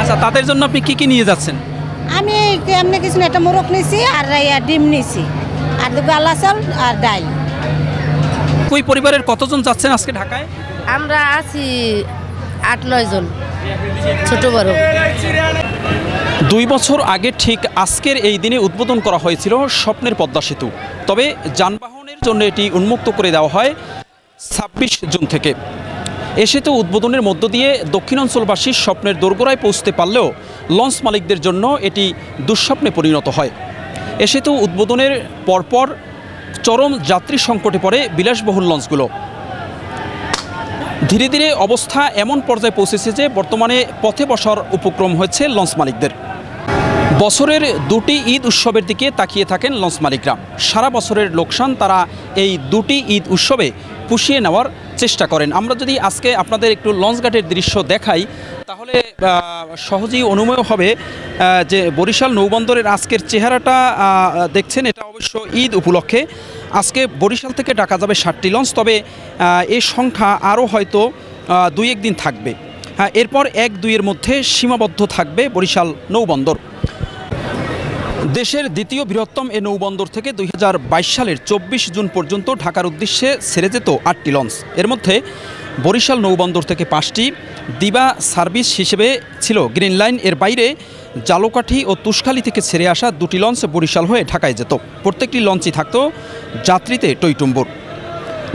আচ্ছা, তাদের জন্য আপনি কি নিয়ে যাচ্ছেন? আমি এমনি কিছু একটা মোরগ নিয়েছি আর ডিম নিয়েছি আর গালা চাল আর ডাল। ওই পরিবারের কতজন যাচ্ছেন আজকে ঢাকায়? আমরা আছি 8-9 জন, ছোট বড়। 2 বছর আগে ঠিক আজকের এই দিনে উদ্বোধন করা হয়েছিল স্বপ্নের পদ্মা সেতু। তবে যানবাহনের জন্য এটি উন্মুক্ত করে দেওয়া হয় 26 জুন থেকে। এ সেতু উদ্বোধনের মধ্য দিয়ে দক্ষিণাঞ্চলবাসীর স্বপ্নের দোরগোড়ায় পৌঁছতে পারলেও লঞ্চ মালিকদের জন্য এটি দুঃস্বপ্নে পরিণত হয়। এ সেতু উদ্বোধনের পরপর চরম যাত্রী সংকটে পড়ে বিলাসবহুল লঞ্চগুলো। ধীরে ধীরে অবস্থা এমন পর্যায়ে পৌঁছেছে যে বর্তমানে পথে বসার উপক্রম হয়েছে লঞ্চ মালিকদের। বছরের 2টি ঈদ উৎসবের দিকে তাকিয়ে থাকেন লঞ্চ মালিকরা। সারা বছরের লোকসান তারা এই 2টি ঈদ উৎসবে পুষিয়ে নেওয়ার চেষ্টা করেন। আমরা যদি আজকে আপনাদের একটু লঞ্চঘাটের দৃশ্য দেখাই তাহলে সহজেই অনুমেয় হবে যে বরিশাল নৌবন্দরের আজকের চেহারাটা দেখছেন, এটা অবশ্য ঈদ উপলক্ষে। আজকে বরিশাল থেকে ঢাকা যাবে 7টি লঞ্চ, তবে এই সংখ্যা আরও হয়তো 2-1 দিন থাকবে। এরপর 1-2 এর মধ্যে সীমাবদ্ধ থাকবে বরিশাল নৌবন্দর। দেশের দ্বিতীয় বৃহত্তম এ নৌবন্দর থেকে 2022 সালের 24 জুন পর্যন্ত ঢাকার উদ্দেশ্যে ছেড়ে যেত 8টি লঞ্চ। এর মধ্যে বরিশাল নৌবন্দর থেকে 5টি, দিবা সার্ভিস হিসেবে ছিল গ্রিন লাইন। এর বাইরে জালকাঠি ও তুষখালী থেকে ছেড়ে আসা 2টি লঞ্চ বরিশাল হয়ে ঢাকায় যেত। প্রত্যেকটি লঞ্চই থাকত যাত্রীতে টইটুম্বুর।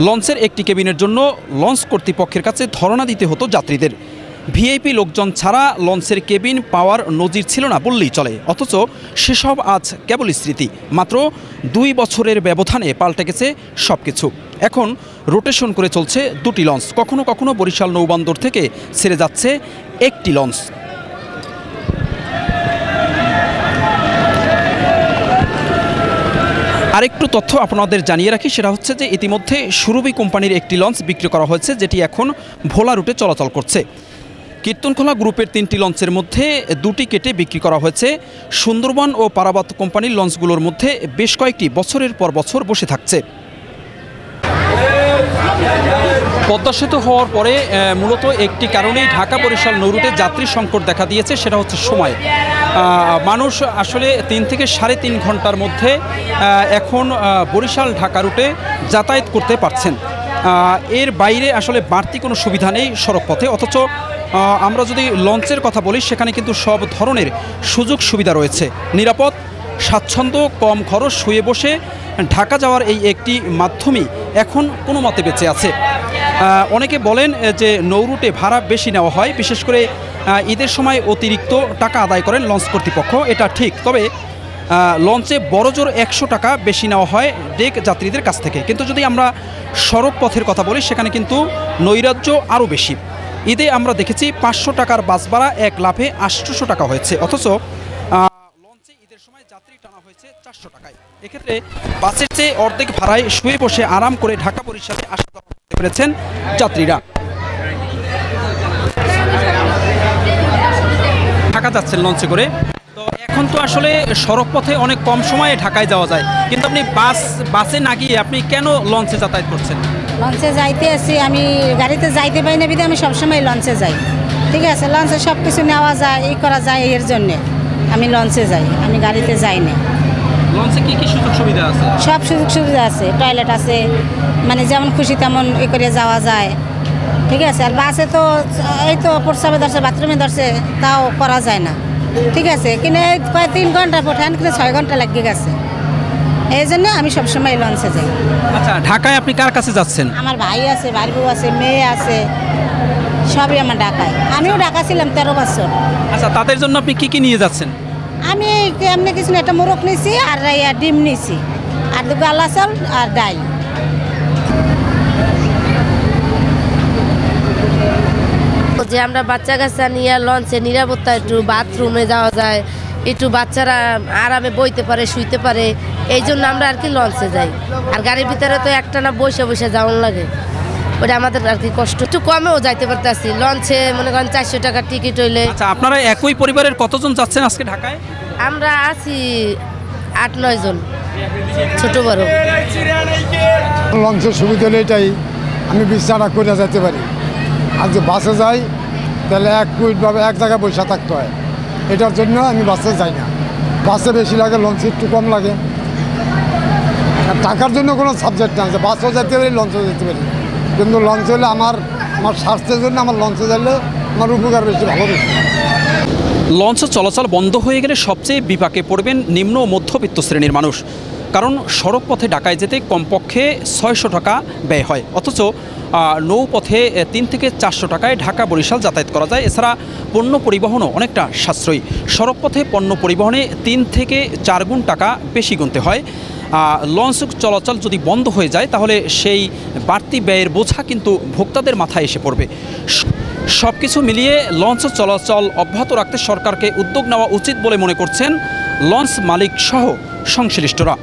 লঞ্চের একটি কেবিনের জন্য লঞ্চ কর্তৃপক্ষের কাছে ধরনা দিতে হতো যাত্রীদের। ভিআইপি লোকজন ছাড়া লঞ্চের কেবিন পাওয়ার নজির ছিল না বললেই চলে। অথচ সেসব আজ কেবল স্মৃতি। মাত্র 2 বছরের ব্যবধানে পাল্টে গেছে সব কিছু। এখন রোটেশন করে চলছে 2টি লঞ্চ। কখনো কখনো বরিশাল নৌবন্দর থেকে ছেড়ে যাচ্ছে 1টি লঞ্চ। আরেকটু তথ্য আপনাদের জানিয়ে রাখি, সেটা হচ্ছে যে ইতিমধ্যে সুরভি কোম্পানির একটি লঞ্চ বিক্রি করা হয়েছে, যেটি এখন ভোলা রুটে চলাচল করছে। কীর্তনখোলা গ্রুপের 3টি লঞ্চের মধ্যে 2টি কেটে বিক্রি করা হয়েছে। সুন্দরবন ও পারাবাত কোম্পানির লঞ্চগুলোর মধ্যে বেশ কয়েকটি বছরের পর বছর বসে থাকছে। পদ্মা সেতু হওয়ার পরে মূলত একটি কারণেই ঢাকা বরিশাল নৌরুটে যাত্রী সংকট দেখা দিয়েছে, সেটা হচ্ছে সময়। মানুষ আসলে 3 থেকে 3.5 ঘন্টার মধ্যে এখন বরিশাল ঢাকা রুটে যাতায়াত করতে পারছেন। এর বাইরে আসলে বাড়তি কোনো সুবিধা নেই সড়ক পথে। অথচ আমরা যদি লঞ্চের কথা বলি, সেখানে কিন্তু সব ধরনের সুযোগ সুবিধা রয়েছে। নিরাপদ, স্বাচ্ছন্দ্য, কম খরচ, শুয়ে বসে ঢাকা যাওয়ার এই একটি মাধ্যমই এখন কোনো মতে বেঁচে আছে। অনেকে বলেন যে নৌরুটে ভাড়া বেশি নেওয়া হয়, বিশেষ করে ঈদের সময় অতিরিক্ত টাকা আদায় করেন লঞ্চ কর্তৃপক্ষ, এটা ঠিক। তবে লঞ্চে বড়জোর 100 টাকা বেশি নেওয়া হয় ডেক যাত্রীদের কাছ থেকে। কিন্তু যদি আমরা সড়ক পথের কথা বলি, সেখানে কিন্তু নৈরাজ্য আরও বেশি। ঈদে আমরা দেখেছি 500 টাকার বাস ভাড়া 1 লাফে 800 টাকা হয়েছে, অথচ লঞ্চে ঈদের সময় যাত্রী টানা হয়েছে 400 টাকায়। এক্ষেত্রে বাসের চেয়ে অর্ধেক ভাড়ায় শুয়ে বসে আরাম করে ঢাকা বরিশালে আসা যাওয়া করতে পেরেছেন যাত্রীরা। ঢাকা যাচ্ছেন লঞ্চে করে, তো এখন তো আসলে সড়ক পথে অনেক কম সময়ে ঢাকায় যাওয়া যায়, কিন্তু আপনি বাসে না গিয়ে আপনি কেন লঞ্চে যাতায়াত করছেন? লঞ্চে যাইতে আসি, আমি গাড়িতে যাইতে পারি না, বিধে আমি সবসময় লঞ্চে যাই। ঠিক আছে, লঞ্চে সব কিছু নেওয়া যায়, এই করা যায়, এর জন্যে আমি লঞ্চে যাই, আমি গাড়িতে যাই না। লঞ্চে কি কি সুযোগ সুবিধা আছে? সব সুযোগ সুবিধা আছে, টয়লেট আছে, মানে যেমন খুশি তেমন এ করে যাওয়া যায়। ঠিক আছে, আর বাসে তো এই তো প্রস্রাবে ধরছে, বাথরুমে ধরছে, তাও করা যায় না। ঠিক আছে, কিন্তু 3 ঘন্টা পঠান, কিন্তু 6 ঘন্টা লাগিয়ে গেছে। এই জন্য আমি সবসময় লঞ্চে যাই। আচ্ছা, ঢাকায় আপনি কার কাছে যাচ্ছেন? আমার ভাই আছে, ভাই বউ আছে, মেয়ে আছে, সবই আমার ঢাকায়। আমিও ঢাকা ছিলাম 13 বছর। আচ্ছা, তাদের জন্য আপনি কি নিয়ে যাচ্ছেন? আমি এমনি কিছু একটা মোরগ নিয়েছি আর ডিম নিয়েছি আর গালা চাল আর ডাল। যে আমরা বাচ্চা কাচ্চা নিয়ে লঞ্চে নিরাপত্তা, একটু বাথরুমে যাওয়া যায়, একটু বাচ্চারা আরামে বইতে পারে, শুইতে পারে, এই জন্য আমরা আর কি লঞ্চে যাই। আর গাড়ির ভিতরে তো একটানা বসে বসে যাওয়ার লাগে, ওটা আমাদের আর কি কষ্ট। একটু কমেও যাইতে পারতেছি লঞ্চে, মনে করেন 400 টাকার টিকিট হইলে। আচ্ছা, আপনারা একই পরিবারের কতজন যাচ্ছেন আজকে ঢাকায়? আমরা আছি 8-9 জন, ছোট বড়। লঞ্চের সুবিধা হলে এটাই, আমি বিশ্বাস করে যেতে পারি। আর যে বাসে যাই তাহলে এক কুইটভাবে এক জায়গায় বসে থাকতে হয়। এটার জন্য আমি বাসে যাই না। বাসে বেশি লাগে, লঞ্চে একটু কম লাগে। আর টাকার জন্য কোনো সাবজেক্ট না আছে, বাসও যেতে পারি, লঞ্চও যেতে পারি, কিন্তু লঞ্চে হলে আমার স্বাস্থ্যের জন্য আমার লঞ্চে গেলে আমার উপকার বেশি, ভালো বেশি। লঞ্চ চলাচল বন্ধ হয়ে গেলে সবচেয়ে বিপাকে পড়বেন নিম্ন ও মধ্যবিত্ত শ্রেণীর মানুষ, কারণ সড়ক পথে ঢাকায় যেতে কমপক্ষে 600 টাকা ব্যয় হয়, অথচ নৌপথে 3 থেকে 400 টাকায় ঢাকা বরিশাল যাতায়াত করা যায়। এছাড়া পণ্য পরিবহনও অনেকটা সাশ্রয়ী। সড়ক পথে পণ্য পরিবহনে 3 থেকে 4 গুণ টাকা বেশি গুনতে হয়। লঞ্চ চলাচল যদি বন্ধ হয়ে যায় তাহলে সেই বাড়তি ব্যয়ের বোঝা কিন্তু ভোক্তাদের মাথায় এসে পড়বে। সব কিছু মিলিয়ে লঞ্চ চলাচল অব্যাহত রাখতে সরকারকে উদ্যোগ নেওয়া উচিত বলে মনে করছেন লঞ্চ মালিক সহ সংশ্লিষ্টরা।